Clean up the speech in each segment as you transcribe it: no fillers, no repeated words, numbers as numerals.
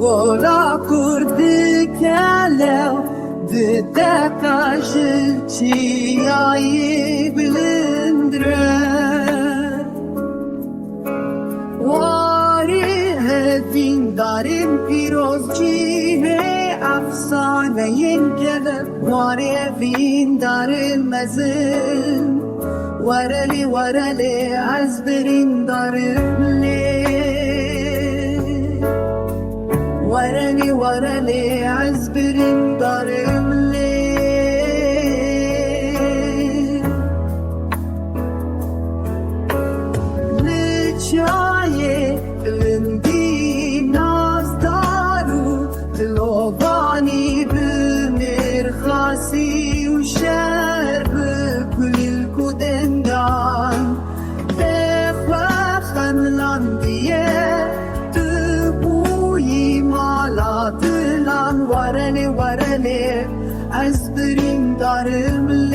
Ora kurdikelew dideka çiyayı bilindire Wari hevin darin pirozcihe afsaneyin keleb Wari hevin darin mezin Warali azbirin darin ورلي عزبرين دارم ليل لچاye lindi nazdaru dlovani bimir khasi u sherb kulil kudendan tekhan landiye Atılan varali azbirin darım lil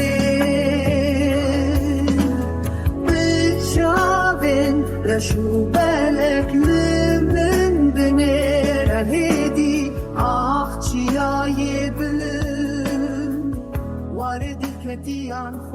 Bişavin reşu beleklimin binir hedi Ahçıya yebilin Varedi ketiyan